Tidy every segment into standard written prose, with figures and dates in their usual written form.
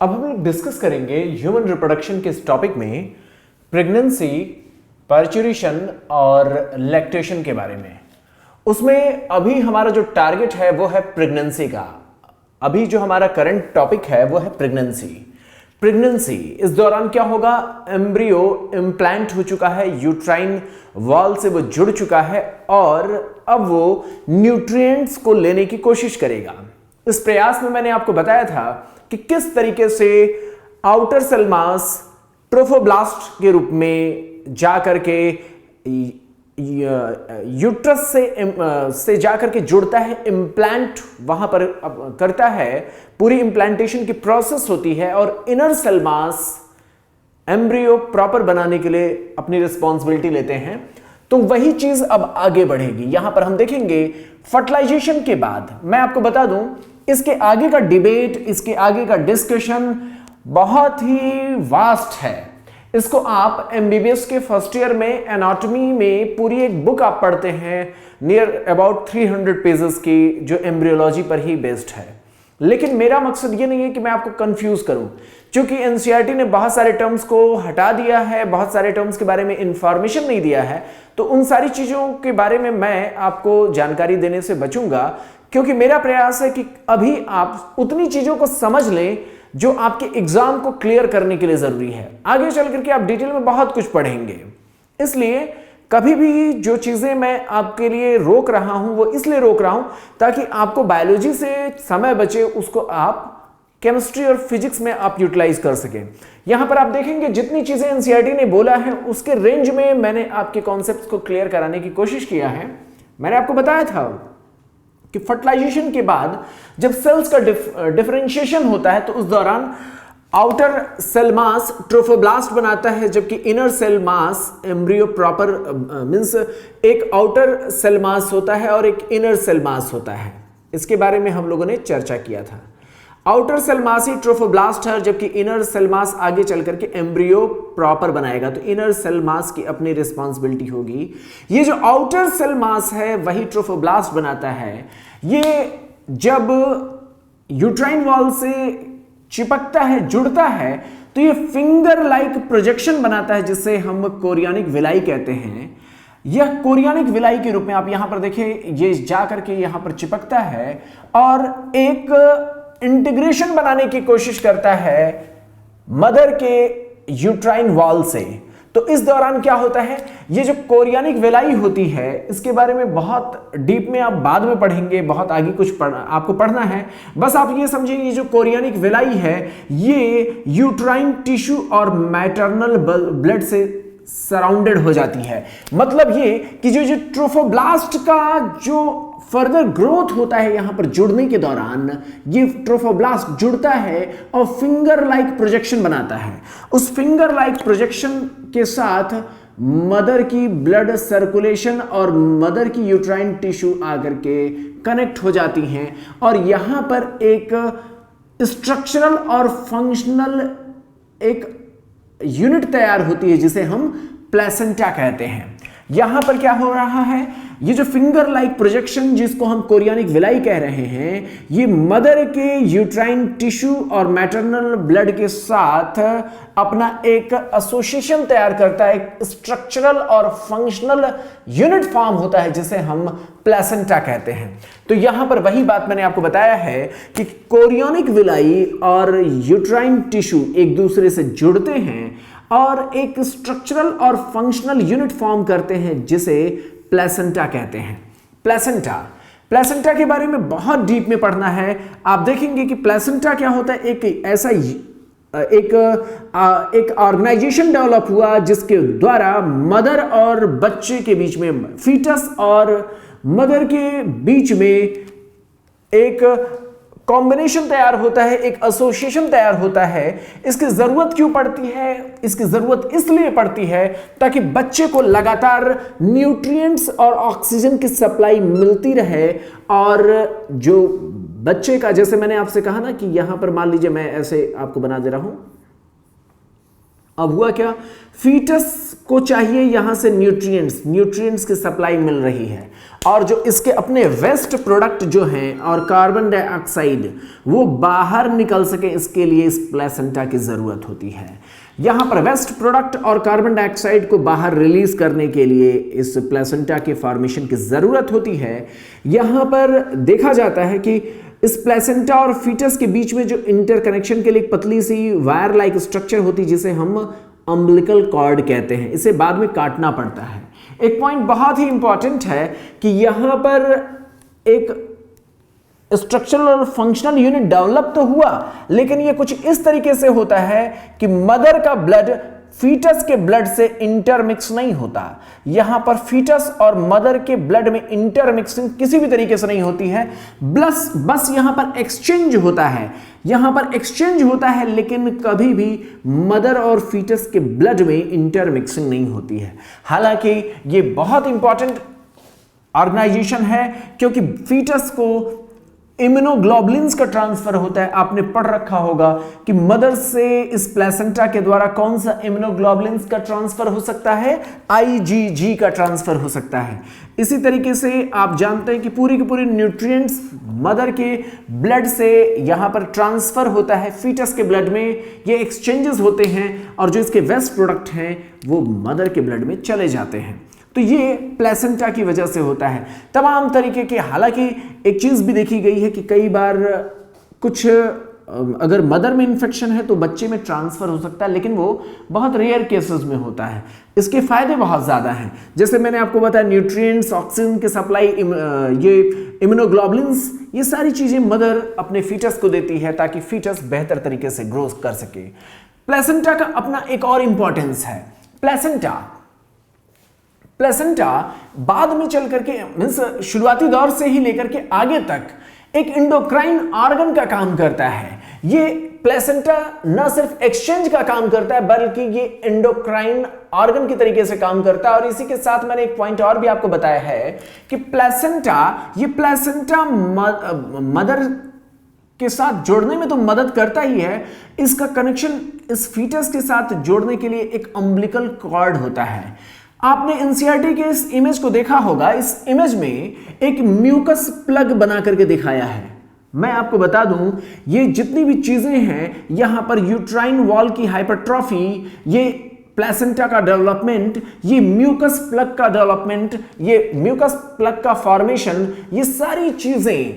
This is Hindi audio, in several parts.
अब हम लोग डिस्कस करेंगे ह्यूमन रिप्रोडक्शन के इस टॉपिक में प्रेगनेंसी, पार्चुरेशन और लैक्टेशन के बारे में। उसमें अभी हमारा जो टारगेट है वो है प्रेगनेंसी का। अभी जो हमारा करंट टॉपिक है वो है प्रेगनेंसी। प्रेगनेंसी इस दौरान क्या होगा, एम्ब्रियो इम्प्लांट हो चुका है, यूट्राइन वॉल से वो जुड़ चुका है और अब वो न्यूट्रिएंट्स को लेने की कोशिश करेगा। इस प्रयास में मैंने आपको बताया था कि किस तरीके से आउटर सेल मास ट्रोफोब्लास्ट के रूप में जाकर के यूट्रस से जाकर के जुड़ता है, इम्प्लांट वहां पर करता है, पूरी इम्प्लांटेशन की प्रोसेस होती है और inner cell mass embryo proper बनाने के लिए अपनी रिस्पॉन्सिबिलिटी लेते हैं। तो वही चीज अब आगे बढ़ेगी। यहां पर हम देखेंगे फर्टिलाइजेशन के बाद, मैं आपको बता दूं इसके आगे का डिबेट, इसके आगे का डिस्कशन बहुत ही वास्ट है। इसको आप एमबीबीएस के फर्स्ट ईयर में एनाटॉमी में पूरी एक बुक आप पढ़ते हैं, नियर अबाउट 300 पेजेस की, जो एम्ब्रियोलॉजी पर ही बेस्ड है। लेकिन मेरा मकसद ये नहीं है कि मैं आपको कंफ्यूज करूं, क्योंकि एनसीईआरटी ने बहुत सारे टर्म्स को हटा दिया है, बहुत सारे टर्म्स के बारे में इंफॉर्मेशन नहीं दिया है, तो उन सारी चीजों के बारे में मैं आपको जानकारी देने से बचूंगा, क्योंकि मेरा प्रयास है कि अभी आप उतनी चीजों को समझ लें जो आपके एग्जाम को क्लियर करने के लिए जरूरी है। आगे चल करके आप डिटेल में बहुत कुछ पढ़ेंगे, इसलिए कभी भी जो चीजें मैं आपके लिए रोक रहा हूं वो इसलिए रोक रहा हूं ताकि आपको बायोलॉजी से समय बचे, उसको आप केमिस्ट्री और फिजिक्स में आप यूटिलाइज कर सकें। यहां पर आप देखेंगे जितनी चीजें एनसीईआरटी ने बोला है उसके रेंज में मैंने आपके कॉन्सेप्ट्स को क्लियर कराने की कोशिश किया है। मैंने आपको बताया था कि फर्टिलाइजेशन के बाद जब सेल्स का डिफरेंशिएशन होता है तो उस दौरान आउटर सेल मास ट्रोफोब्लास्ट बनाता है, जबकि inner cell mass embryo proper means एक आउटर सेल मास होता है और एक इनर सेल मास होता है। इसके बारे में हम लोगों ने चर्चा किया था। आउटर सेल मास ही ट्रोफोब्लास्ट है, जबकि इनर सेल मास आगे चल करके एम्ब्रियो प्रॉपर बनाएगा, तो इनर सेल मास की अपनी रिस्पॉन्सिबिलिटी होगी। ये जो आउटर सेल मास है वही ट्रोफोब्लास्ट बनाता है। ये जब यूट्राइन वॉल से चिपकता है, जुड़ता है, तो ये फिंगर लाइक प्रोजेक्शन बनाता है, जिसे हम कोरियानिक विलाई कहते हैं। यह कोरियानिक विलाई के रूप में आप यहां पर देखें, ये जाकर के यहां पर चिपकता है और एक इंटीग्रेशन बनाने की कोशिश करता है मदर के यूट्राइन वॉल से। तो इस दौरान क्या होता है, ये जो कोरियानिक विलाई होती है इसके बारे में बहुत डीप में आप बाद में पढ़ेंगे, बहुत आगे कुछ आपको पढ़ना है। बस आप ये समझिए, ये जो कोरियानिक विलाई है ये यूट्राइन टिश्यू और मैटरनल ब्लड से सराउंडेड हो जाती है। मतलब ये कि जो ट्रोफोब्लास्ट का जो फर्दर ग्रोथ होता है यहां पर जुड़ने के दौरान, ये ट्रोफोब्लास्ट जुड़ता है और फिंगर लाइक प्रोजेक्शन बनाता है। उस फिंगर लाइक प्रोजेक्शन के साथ मदर की ब्लड सर्कुलेशन और मदर की यूट्राइन टिश्यू आकर के कनेक्ट हो जाती हैं और यहां पर एक स्ट्रक्चरल और फंक्शनल एक यूनिट तैयार होती है जिसे हम प्लेसेंटा कहते हैं। यहां पर क्या हो रहा है, ये जो फिंगर लाइक प्रोजेक्शन जिसको हम कोरियानिक विलाई कह रहे हैं, ये मदर के यूट्राइन टिश्यू और मैटरनल ब्लड के साथ अपना एक एसोसिएशन तैयार करता है, एक स्ट्रक्चरल और फंक्शनल यूनिट फॉर्म होता है जिसे हम प्लेसेंटा कहते हैं। तो यहां पर वही बात मैंने आपको बताया है कि कोरियानिक विलाई और यूट्राइन टिश्यू एक दूसरे से जुड़ते हैं और एक स्ट्रक्चरल और फंक्शनल यूनिट फॉर्म करते हैं जिसे प्लेसेंटा कहते हैं। प्लेसेंटा के बारे में बहुत डीप में पढ़ना है। आप देखेंगे कि प्लेसेंटा क्या होता है, एक ऐसा एक ऑर्गेनाइजेशन डेवलप हुआ जिसके द्वारा मदर और बच्चे के बीच में, फीटस और मदर के बीच में एक कॉम्बिनेशन तैयार होता है, एक एसोसिएशन तैयार होता है। इसकी जरूरत क्यों पड़ती है? इसकी जरूरत इसलिए पड़ती है ताकि बच्चे को लगातार न्यूट्रिएंट्स और ऑक्सीजन की सप्लाई मिलती रहे और जो बच्चे का, जैसे मैंने आपसे कहा ना कि यहां पर मान लीजिए मैं ऐसे आपको बना दे रहा हूं, अब हुआ क्या, फीटस को चाहिए यहां से न्यूट्रिएंट्स की सप्लाई मिल रही है, और जो इसके अपने वेस्ट प्रोडक्ट जो हैं और कार्बन डाइऑक्साइड वो बाहर निकल सके, इसके लिए इस प्लेसेंटा की जरूरत होती है। यहां पर वेस्ट प्रोडक्ट और कार्बन डाइऑक्साइड को बाहर रिलीज करने के लिए इस प्लेसेंटा के फॉर्मेशन की जरूरत होती है। यहां पर देखा जाता है कि इस प्लेसेंटा और फीटस के बीच में जो इंटरकनेक्शन के लिए एक पतली सी वायर लाइक स्ट्रक्चर होती है जिसे हम अम्बिलिकल कॉर्ड कहते हैं, इसे बाद में काटना पड़ता है। एक पॉइंट बहुत ही इंपॉर्टेंट है कि यहां पर एक स्ट्रक्चरल और फंक्शनल यूनिट डेवलप तो हुआ, लेकिन यह कुछ इस तरीके से होता है कि मदर का ब्लड फीटस के ब्लड से इंटरमिक्स नहीं होता। यहां पर फीटस और मदर के ब्लड में इंटरमिक्सिंग किसी भी तरीके से नहीं होती है, बस यहां पर एक्सचेंज होता है, लेकिन कभी भी मदर और फीटस के ब्लड में इंटरमिक्सिंग नहीं होती है। हालांकि यह बहुत इंपॉर्टेंट ऑर्गेनाइजेशन है क्योंकि फीटस को इम्यूनोग्लोबुलिन्स का ट्रांसफर होता है। आपने पढ़ रखा होगा कि मदर से इस प्लेसेंटा के द्वारा कौन सा इम्यूनोग्लोबुलिन्स का ट्रांसफर हो सकता है, IgG का ट्रांसफर हो सकता है। इसी तरीके से आप जानते हैं कि पूरी की पूरी न्यूट्रिएंट्स मदर के ब्लड से यहां पर ट्रांसफर होता है फीटस के ब्लड में, ये एक्सचेंजेस होते हैं और जो इसके वेस्ट प्रोडक्ट हैं वो मदर के ब्लड में चले जाते हैं। तो ये प्लेसेंटा की वजह से होता है तमाम तरीके के। हालांकि एक चीज भी देखी गई है कि कई बार कुछ अगर मदर में इंफेक्शन है तो बच्चे में ट्रांसफर हो सकता है, लेकिन वो बहुत रेयर केसेस में होता है। इसके फायदे बहुत ज्यादा हैं, जैसे मैंने आपको बताया न्यूट्रिएंट्स, ऑक्सीजन की सप्लाई, ये इम्यूनोग्लोबुलिन्स, ये सारी चीजें मदर अपने फीटस को देती है ताकि फीटस बेहतर तरीके से ग्रो कर सके। प्लेसेंटा का अपना एक और इंपॉर्टेंस है। प्लेसेंटा बाद में चल करके मींस शुरुआती दौर से ही लेकर के आगे तक एक एंडोक्राइन ऑर्गन का काम करता है। ये प्लेसेंटा न सिर्फ एक्सचेंज का काम करता है बल्कि ये एंडोक्राइन ऑर्गन की तरीके से काम करता है। और इसी के साथ मैंने एक पॉइंट और भी आपको बताया है कि प्लेसेंटा मदर के साथ जोड़ने में तो मदद करता ही है, इसका कनेक्शन इस फीटस के साथ जोड़ने के लिए एक अम्बिलिकल कॉर्ड होता है। आपने एनसीईआरटी के इस इमेज को देखा होगा। इस इमेज में एक म्यूकस प्लग बना करके दिखाया है। मैं आपको बता दूं, ये जितनी भी चीजें हैं, यहां पर यूट्राइन वॉल की हाइपरट्रॉफी, ये प्लेसेंटा का डेवलपमेंट, ये म्यूकस प्लग का डेवलपमेंट, ये म्यूकस प्लग का फॉर्मेशन, ये सारी चीजें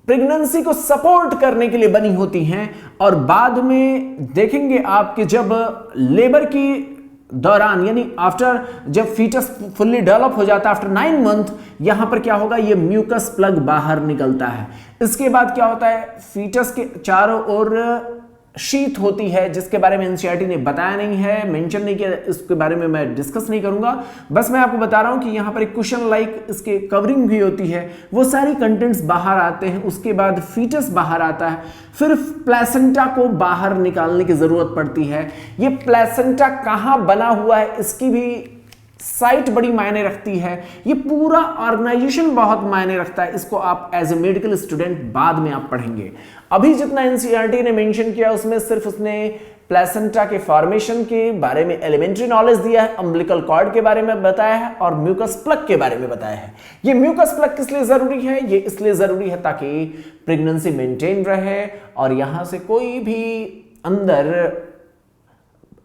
प्रेगनेंसी को सपोर्ट करने के लिए बनी होती हैं। और बाद में देखेंगे आप कि जब लेबर की दौरान यानी आफ्टर, जब फीटस फुल्ली डेवलप हो जाता है आफ्टर 9 मंथ, यहां पर क्या होगा, ये म्यूकस प्लग बाहर निकलता है। इसके बाद क्या होता है, फीटस के चारों ओर शीत होती है जिसके बारे में एनसीईआरटी ने बताया नहीं है, मेंशन नहीं किया, इसके बारे में मैं डिस्कस नहीं करूंगा। बस मैं आपको बता रहा हूं कि यहां पर एक कुशन लाइक इसके कवरिंग भी होती है, वो सारी कंटेंट्स बाहर आते हैं। उसके बाद फीटस बाहर आता है, फिर प्लेसेंटा को बाहर निकालने की जरूरत पड़ती है। ये प्लेसेंटा कहां बना हुआ है इसकी भी साइट बड़ी मायने रखती है। ये पूरा ऑर्गेनाइजेशन बहुत मायने रखता है। इसको आप एज ए मेडिकल स्टूडेंट बाद में आप पढ़ेंगे। अभी जितना एनसीईआरटी ने मेंशन किया उसमें सिर्फ उसने प्लेसेंटा के फॉर्मेशन के बारे में एलिमेंट्री नॉलेज दिया है, अम्बिलिकल कॉर्ड के बारे में बताया है और म्यूकस प्लग के बारे में बताया है। ये म्यूकस प्लग किस लिए जरूरी है, ये इसलिए जरूरी है ताकि प्रेगनेंसी मेंटेन रहे और यहां से कोई भी अंदर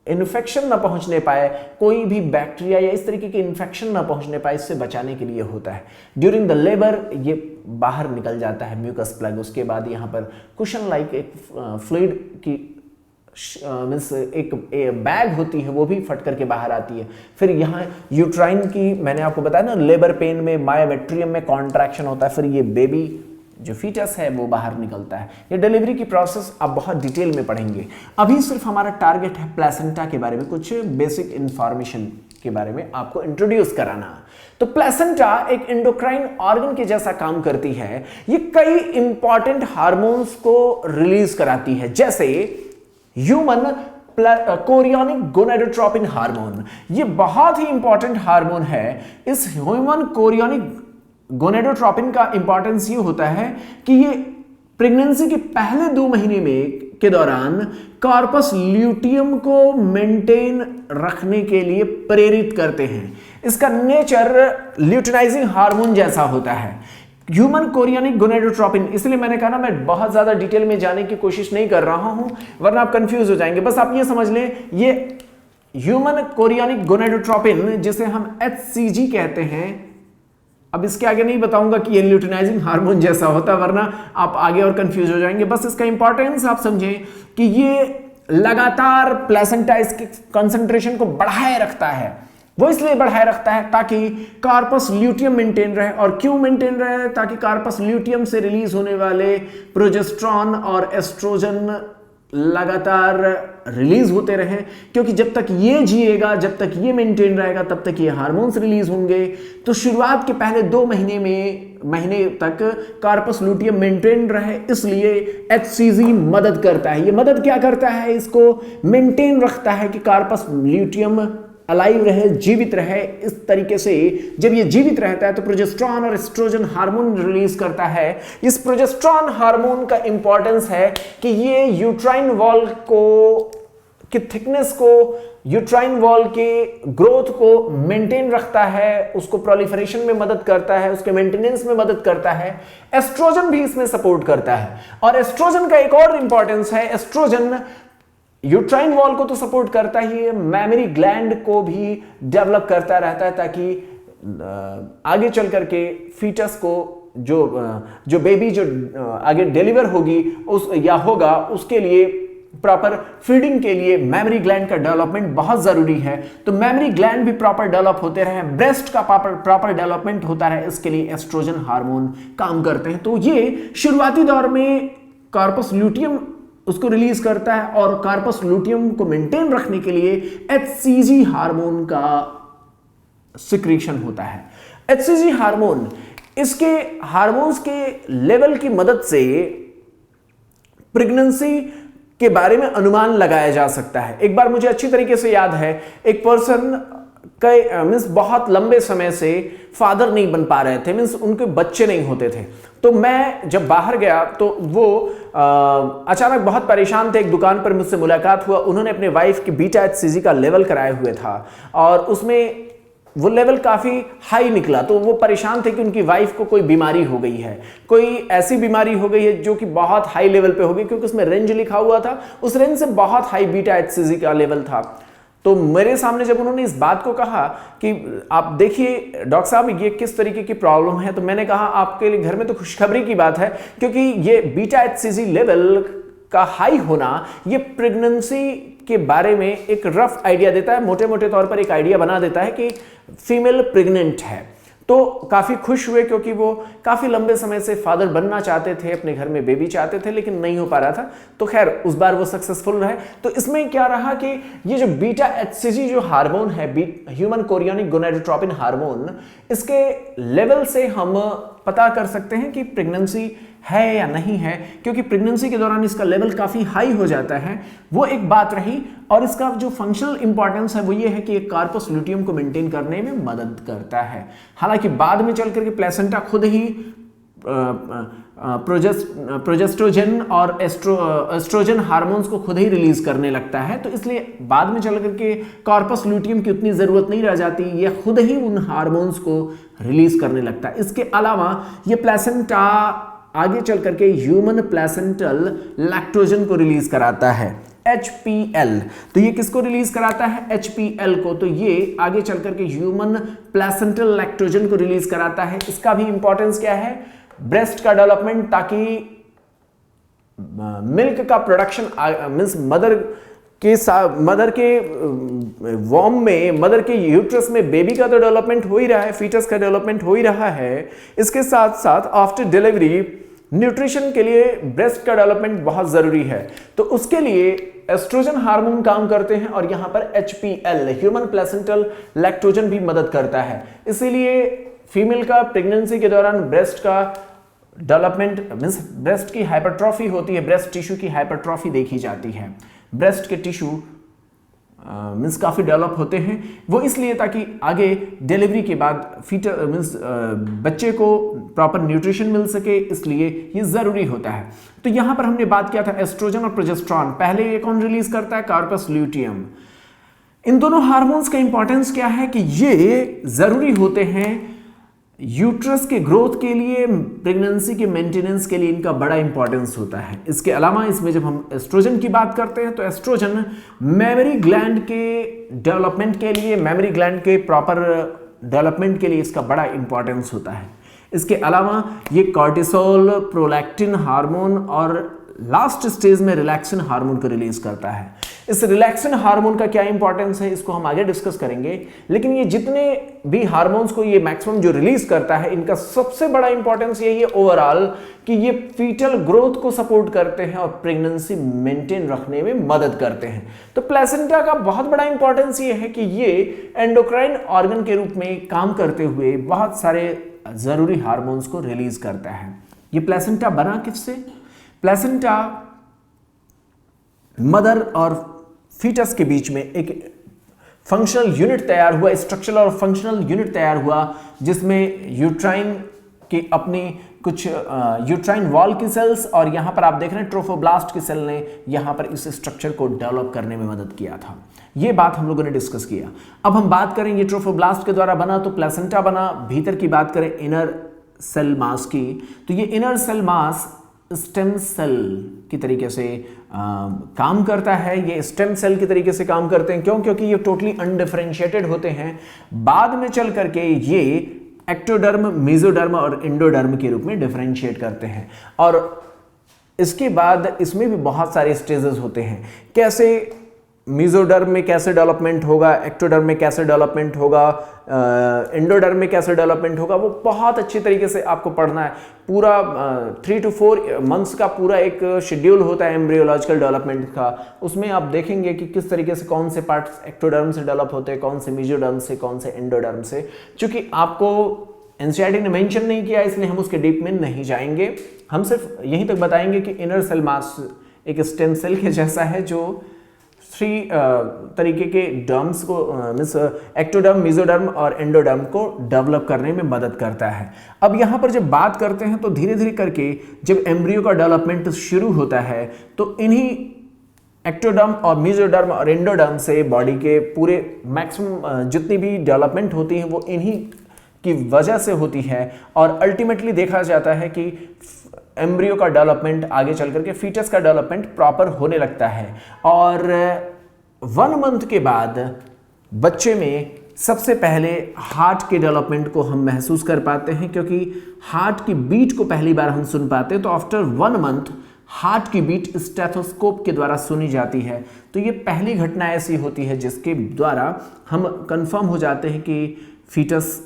इन्फेक्शन ना पहुंचने पाए, कोई भी बैक्टीरिया या इस तरीके के इन्फेक्शन ना पहुंचने पाए, इससे बचाने के लिए होता है। ड्यूरिंग द लेबर ये बाहर निकल जाता है म्यूकस प्लग। उसके बाद यहाँ पर कुशन लाइक एक फ्लूइड की मीन्स एक बैग होती है, वो भी फट करके बाहर आती है। फिर यहाँ यूट्राइन की मैंने आपको बताया ना, लेबर पेन में मायोमेट्रियम में कॉन्ट्रैक्शन होता है, फिर ये बेबी जो फीटस है वो बाहर निकलता है। ये डिलीवरी की प्रोसेस आप बहुत डिटेल में पढ़ेंगे। अभी सिर्फ हमारा टारगेट है प्लेसेंटा के बारे में कुछ बेसिक इंफॉर्मेशन के बारे में आपको इंट्रोड्यूस कराना। तो प्लेसेंटा एक एंडोक्राइन ऑर्गन के जैसा काम करती है। ये कई इंपॉर्टेंट हार्मोन्स को रिलीज कराती है, जैसे ह्यूमन कोरियोनिक गोनेडोट्रोपिन हार्मोन। ये बहुत ही इंपॉर्टेंट हार्मोन है। इस ह्यूमन कोरियोनिक गोनेडोट्रोपिन का इंपॉर्टेंस ये होता है कि ये प्रेगनेंसी के पहले 2 महीने में के दौरान कार्पस ल्यूटियम को मेंटेन रखने के लिए प्रेरित करते हैं। इसका नेचर ल्यूटिनाइजिंग हार्मोन जैसा होता है, ह्यूमन कोरियोनिक गोनेडोट्रोपिन। इसलिए मैंने कहा ना, मैं बहुत ज्यादा डिटेल में जाने की कोशिश नहीं कर रहा हूं, वरना आप कंफ्यूज हो जाएंगे। बस आप ये समझ लें, ये ह्यूमन कोरियोनिक गोनेडोट्रोपिन जिसे हम HCG कहते हैं, अब इसके आगे नहीं बताऊंगा कि ये ल्यूटिनाइजिंग हार्मोन जैसा होता, वरना आप आगे और कंफ्यूज हो जाएंगे। बस इसका इंपॉर्टेंस आप समझें कि ये लगातार प्लेसेंटा इसके कंसंट्रेशन को बढ़ाए रखता है। वो इसलिए बढ़ाए रखता है ताकि कार्पस ल्यूटियम मेंटेन रहे। और क्यों मेंटेन रहे? ताकि कार्पस ल्यूटियम से रिलीज होने वाले प्रोजेस्टेरॉन और एस्ट्रोजन लगातार रिलीज होते रहें, क्योंकि जब तक ये जिएगा, जब तक ये मेंटेन रहेगा, तब तक ये हार्मोन्स रिलीज होंगे। तो शुरुआत के पहले 2 महीने तक कार्पस ल्यूटियम मेंटेन रहे, इसलिए HCG मदद करता है। ये मदद क्या करता है? इसको मेंटेन रखता है कि कार्पस ल्यूटियम अलाइव रहे, जीवित रहे। इस तरीके से जब ये जीवित रहता है तो प्रोजेस्टेरॉन और एस्ट्रोजन हार्मोन रिलीज करता है। इस प्रोजेस्टेरॉन हार्मोन का इंपॉर्टेंस है कि ये यूट्राइन वॉल की थिकनेस को, यूट्राइन वॉल के ग्रोथ को मेंटेन रखता है, उसको प्रोलिफरेशन में मदद करता है, उसके मेंटेनेंस में मदद करता है। एस्ट्रोजन भी इसमें सपोर्ट करता है। और एस्ट्रोजन का एक और इंपॉर्टेंस है, एस्ट्रोजन यूट्राइन वॉल को तो सपोर्ट करता ही है, मैमरी ग्लैंड को भी डेवलप करता रहता है, ताकि आगे चल करके फीटस को जो बेबी जो आगे डिलीवर होगी या होगा, उसके लिए प्रॉपर फीडिंग के लिए मेमोरी ग्लैंड का डेवलपमेंट बहुत जरूरी है। तो मेमोरी ग्लैंड भी प्रॉपर डेवलप होते रहे, ब्रेस्ट का प्रॉपर डेवलपमेंट होता रहे, इसके लिए एस्ट्रोजन हार्मोन काम करते हैं। तो ये शुरुआती दौर में कार्पस ल्यूटियम उसको रिलीज करता है, और कार्पस ल्यूटियम को मेंटेन रखने के लिए HCG हार्मोन का सिक्रीशन होता है। HCG हार्मोन, इसके हार्मोन्स के लेवल की मदद से प्रेगनेंसी के बारे में अनुमान लगाया जा सकता है। एक बार मुझे अच्छी तरीके से याद है, एक पर्सन मीन्स बहुत लंबे समय से फादर नहीं बन पा रहे थे, मीन्स उनके बच्चे नहीं होते थे। तो मैं जब बाहर गया तो वो अचानक बहुत परेशान थे। एक दुकान पर मुझसे मुलाकात हुआ, उन्होंने अपने वाइफ की बीटा HCG का लेवल कराए हुए था और उसमें वो लेवल काफ़ी हाई निकला। तो वो परेशान थे कि उनकी वाइफ को कोई बीमारी हो गई है, कोई ऐसी बीमारी हो गई है जो कि बहुत हाई लेवल पे हो गई, क्योंकि उसमें रेंज लिखा हुआ था, उस रेंज से बहुत हाई बीटा HCG का लेवल था। तो मेरे सामने जब उन्होंने इस बात को कहा कि आप देखिए डॉक्टर साहब ये किस तरीके की प्रॉब्लम है, तो मैंने कहा आपके लिए घर में तो खुशखबरी की बात है, क्योंकि ये बीटा HCG लेवल का हाई होना ये प्रेगनेंसी के बारे में एक रफ आइडिया देता है, मोटे मोटे तौर पर एक आइडिया बना देता है कि फीमेल प्रेग्नेंट है। तो काफ़ी खुश हुए, क्योंकि वो काफ़ी लंबे समय से फादर बनना चाहते थे, अपने घर में बेबी चाहते थे, लेकिन नहीं हो पा रहा था। तो खैर उस बार वो सक्सेसफुल रहे। तो इसमें क्या रहा कि ये जो बीटा HCG जो हार्मोन है, ह्यूमन कोरियोनिक गोनेडोट्रोपिन हार्मोन, इसके लेवल से हम पता कर सकते हैं कि प्रेगनेंसी है या नहीं है, क्योंकि प्रेगनेंसी के दौरान इसका लेवल काफ़ी हाई हो जाता है। वो एक बात रही। और इसका जो फंक्शनल इंपॉर्टेंस है वो ये है कि एक कार्पस ल्यूटियम को मेंटेन करने में मदद करता है। हालांकि बाद में चल करके प्लेसेंटा खुद ही प्रोजेस्ट्रोजन और एस्ट्रोजन हार्मोन्स को खुद ही रिलीज करने लगता है, तो इसलिए बाद में चल करके कार्पस ल्यूटियम की उतनी ज़रूरत नहीं रह जाती, ये खुद ही उन हार्मोन्स को रिलीज करने लगता है। इसके अलावा ये प्लेसेंटा आगे चल करके ह्यूमन प्लेसेंटल लैक्टोजन को रिलीज कराता है, HPL। तो ये किसको रिलीज कराता है? HPL को। तो ये आगे चल करके ह्यूमन प्लेसेंटल लैक्टोजन को रिलीज कराता है। इसका भी इंपॉर्टेंस क्या है? ब्रेस्ट का डेवलपमेंट, ताकि मिल्क का प्रोडक्शन मींस मदर के वॉर्म में, मदर के यूट्रस में बेबी का तो डेवलपमेंट हो ही रहा है, फीटस का डेवलपमेंट हो ही रहा है। इसके साथ साथ आफ्टर डिलीवरी न्यूट्रिशन के लिए ब्रेस्ट का डेवलपमेंट बहुत जरूरी है। तो उसके लिए एस्ट्रोजन हार्मोन काम करते हैं, और यहां पर HPL ह्यूमन प्लेसेंटल लैक्टोजन भी मदद करता है। इसीलिए फीमेल का प्रेगनेंसी के दौरान ब्रेस्ट का डेवलपमेंट मींस ब्रेस्ट की हाइपरट्रॉफी होती है, ब्रेस्ट टिश्यू की हाइपरट्रॉफी देखी जाती है। ब्रेस्ट के टिश्यू मीन्स काफ़ी डेवलप होते हैं। वो इसलिए ताकि आगे डिलीवरी के बाद फीटर मीन्स बच्चे को प्रॉपर न्यूट्रिशन मिल सके, इसलिए ये ज़रूरी होता है। तो यहाँ पर हमने बात किया था एस्ट्रोजन और प्रोजेस्टेरॉन। पहले ये कौन रिलीज करता है? Corpus luteum. इन दोनों हार्मोन्स का इंपॉर्टेंस क्या है कि ये ज़रूरी होते हैं यूट्रस के ग्रोथ के लिए, प्रेगनेंसी के मेंटेनेंस के लिए इनका बड़ा इंपॉर्टेंस होता है। इसके अलावा इसमें जब हम एस्ट्रोजन की बात करते हैं तो एस्ट्रोजन मेमोरी ग्लैंड के डेवलपमेंट के लिए, मेमोरी ग्लैंड के प्रॉपर डेवलपमेंट के लिए इसका बड़ा इंपॉर्टेंस होता है। इसके अलावा ये कॉर्टिसोल, प्रोलैक्टिन हार्मोन और लास्ट स्टेज में रिलैक्सिन हार्मोन को रिलीज करता है। इस रिलैक्सिन हार्मोन का क्या इंपॉर्टेंस है इसको हम आगे डिस्कस करेंगे, लेकिन ये जितने भी हार्मोन्स को ये मैक्सिमम जो रिलीज करता है, इनका सबसे बड़ा इंपॉर्टेंस यही है ओवरऑल कि ये फीटल ग्रोथ को सपोर्ट करते हैं और प्रेगनेंसी मेंटेन रखने में मदद करते हैं। तो प्लेसेंटा का बहुत बड़ा इंपॉर्टेंस ये है कि ये एंडोक्राइन ऑर्गन के रूप में काम करते हुए बहुत सारे जरूरी हार्मोन्स को रिलीज करता है। ये प्लेसेंटा बना किससे? प्लेसेंटा मदर और फीटस के बीच में एक फंक्शनल यूनिट तैयार हुआ, स्ट्रक्चरल और फंक्शनल यूनिट तैयार हुआ, जिसमें यूट्राइन की अपनी कुछ यूट्राइन वॉल की सेल्स और यहां पर आप देख रहे हैं ट्रोफोब्लास्ट की सेल ने यहां पर इस स्ट्रक्चर को डेवलप करने में मदद किया था। ये बात हम लोगों ने डिस्कस किया। अब हम बात करें ये ट्रोफोब्लास्ट के द्वारा बना तो प्लेसेंटा बना। भीतर की बात करें इनर सेल मास की, तो ये inner cell mass stem cell की तरीके से काम करता है। ये स्टेम सेल की तरीके से काम करते हैं। क्यों? क्योंकि ये टोटली अनडिफरेंशिएटेड होते हैं। बाद में चल करके ये एक्टोडर्म, मेसोडर्म और एंडोडर्म के रूप में डिफरेंशिएट करते हैं। और इसके बाद इसमें भी बहुत सारे स्टेजेस होते हैं। कैसे मेसोडर्म में कैसे डेवलपमेंट होगा, एक्टोडर्म में कैसे डेवलपमेंट होगा, एंडोडर्म में कैसे डेवलपमेंट होगा, वो बहुत अच्छी तरीके से आपको पढ़ना है। पूरा 3 to 4 मंथ्स का पूरा एक शेड्यूल होता है एम्ब्रियोलॉजिकल डेवलपमेंट का। उसमें आप देखेंगे कि किस तरीके से कौन से पार्ट्स एक्टोडर्म से डेवलप होते हैं, कौन से मेसोडर्म से, कौन से एंडोडर्म से। चूंकि आपको एनसीईआरटी ने मेंशन नहीं किया इसलिए हम उसके डीप में नहीं जाएंगे। हम सिर्फ यहीं तक बताएंगे कि इनर सेल मास एक स्टेम सेल के जैसा है जो 3 तरीके के डर्म्स को मींस एक्टोडर्म, मेसोडर्म और एंडोडर्म को डेवलप करने में मदद करता है। अब यहाँ पर जब बात करते हैं तो धीरे धीरे करके जब एम्ब्रियो का डेवलपमेंट शुरू होता है तो इन्हीं एक्टोडर्म और मेसोडर्म और एंडोडर्म से बॉडी के पूरे मैक्सिमम जितनी भी डेवलपमेंट होती है वो इन्हीं की वजह से होती है। और अल्टीमेटली देखा जाता है कि एम्ब्रियो का डेवलपमेंट आगे चल करके फीटस का डेवलपमेंट प्रॉपर होने लगता है। और 1 मंथ के बाद बच्चे में सबसे पहले हार्ट के डेवलपमेंट को हम महसूस कर पाते हैं, क्योंकि हार्ट की बीट को पहली बार हम सुन पाते हैं। तो आफ्टर 1 मंथ हार्ट की बीट स्टेथोस्कोप के द्वारा सुनी जाती है। तो ये पहली घटना ऐसी होती है जिसके द्वारा हम कंफर्म हो जाते हैं कि फीटस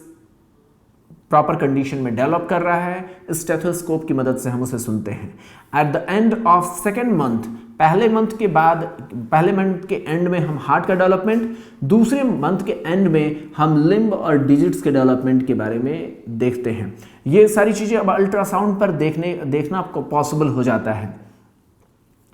प्रॉपर कंडीशन में डेवलप कर रहा है। स्टेथोस्कोप की मदद से हम उसे सुनते हैं। At the end of 2nd month, पहले मंथ के बाद, पहले मंथ के एंड में हम हार्ट का डेवलपमेंट, दूसरे मंथ के एंड में हम लिम्ब और डिजिट्स के डेवलपमेंट के बारे में देखते हैं। ये सारी चीजें अब अल्ट्रासाउंड पर देखना आपको पॉसिबल हो जाता है।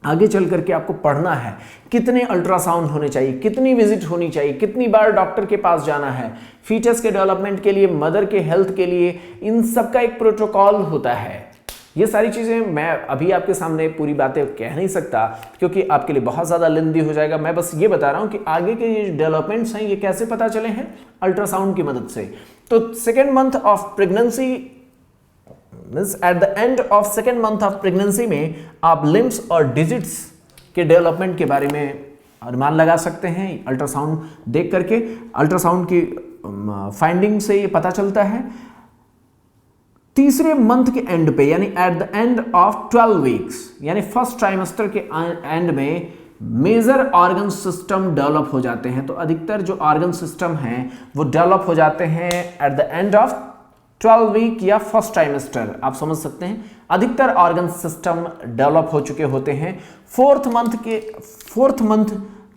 आगे चल करके आपको पढ़ना है कितने अल्ट्रासाउंड होने चाहिए, कितनी विजिट होनी चाहिए, कितनी बार डॉक्टर के पास जाना है फीटस के डेवलपमेंट के लिए, मदर के हेल्थ के लिए। इन सब का एक प्रोटोकॉल होता है। ये सारी चीज़ें मैं अभी आपके सामने पूरी बातें कह नहीं सकता क्योंकि आपके लिए बहुत ज़्यादा लेंथी हो जाएगा। मैं बस ये बता रहा हूँ कि आगे के ये डेवलपमेंट्स हैं ये कैसे पता चले हैं, अल्ट्रासाउंड की मदद से। तो 2nd month of pregnancy means eight the end of 2nd month of pregnancy में आप लिम्स और डिजिट्स के डेवलपमेंट के बारे में अनुमान लगा सकते हैं अल्ट्रासाउंड देख करके। अल्ट्रासाउंड की फाइंडिंग से ये पता चलता है। 3रे मंथ के एंड पे यानी eight the end of 12 weeks यानी फर्स्ट ट्राइमेस्टर के एंड में मेजर ऑर्गन सिस्टम डेवलप हो जाते हैं। तो अधिकतर जो ऑर्गन सिस्टम हैं वो डेवलप हो जाते हैं at the end of 12 week या फर्स्ट ट्राइमेस्टर। आप समझ सकते हैं अधिकतर ऑर्गन सिस्टम डेवलप हो चुके होते हैं। 4th मंथ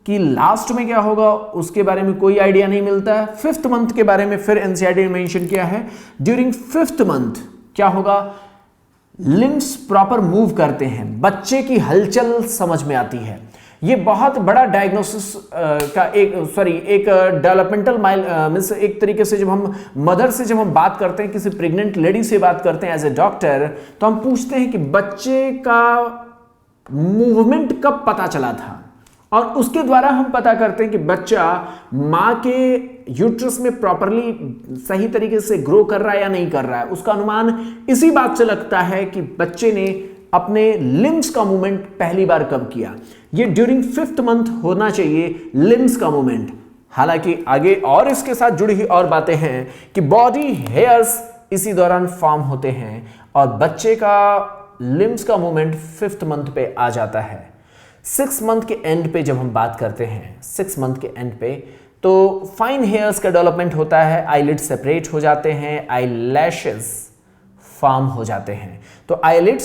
की लास्ट में क्या होगा उसके बारे में कोई आइडिया नहीं मिलता है। 5th मंथ के बारे में फिर एनसीईआरटी ने मेंशन किया है। ड्यूरिंग 5th मंथ क्या होगा, लिम्स प्रॉपर मूव करते हैं, बच्चे की हलचल समझ में आती है। ये बहुत बड़ा डायग्नोसिस का एक डेवलपमेंटल मींस एक तरीके से जब हम मदर से जब हम बात करते हैं, किसी प्रेग्नेंट लेडी से बात करते हैं एज ए डॉक्टर, तो हम पूछते हैं कि बच्चे का मूवमेंट कब पता चला था, और उसके द्वारा हम पता करते हैं कि बच्चा मां के यूट्रस में प्रॉपरली सही तरीके से ग्रो कर रहा है या नहीं कर रहा है। उसका अनुमान इसी बात से लगता है कि बच्चे ने अपने लिम्स का मूवमेंट पहली बार कब किया। ये ड्यूरिंग 5th मंथ होना चाहिए लिम्स का मूवमेंट। हालांकि आगे और इसके साथ जुड़ी हुई और बातें हैं कि बॉडी हेयर्स इसी दौरान फॉर्म होते हैं और बच्चे का लिम्स का मूवमेंट 5th मंथ पे आ जाता है। 6 मंथ के एंड पे जब हम बात करते हैं, 6 मंथ के एंड पे तो फाइन हेयर्स का डेवलपमेंट होता है, आईलिड सेपरेट हो जाते हैं, आई लैशेस फॉर्म हो जाते हैं। तो आईलिड्स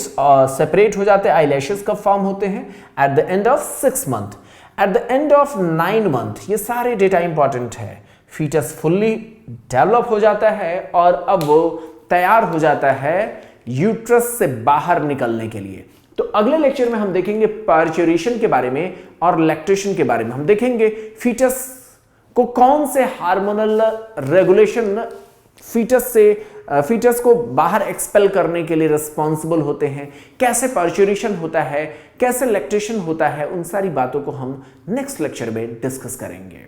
सेपरेट हो जाते हैं, आई लैशेस कब फॉर्म होते हैं? At the end of 6 month. Eight the end of 9 month, ये सारे डेटा इंपॉर्टेंट है, फीटस फुल्ली डेवलप हो जाता है और अब वो तैयार हो जाता है यूट्रस से बाहर निकलने के लिए। तो अगले लेक्चर में हम देखेंगे पार्चुरेशन के बारे में और लैक्टेशन के बारे में। हम देखेंगे फीटस को कौन से हार्मोनल रेगुलेशन फीटस को बाहर एक्सपेल करने के लिए रिस्पॉन्सिबल होते हैं, कैसे पार्चुरेशन होता है, कैसे लैक्टेशन होता है, उन सारी बातों को हम नेक्स्ट लेक्चर में डिस्कस करेंगे।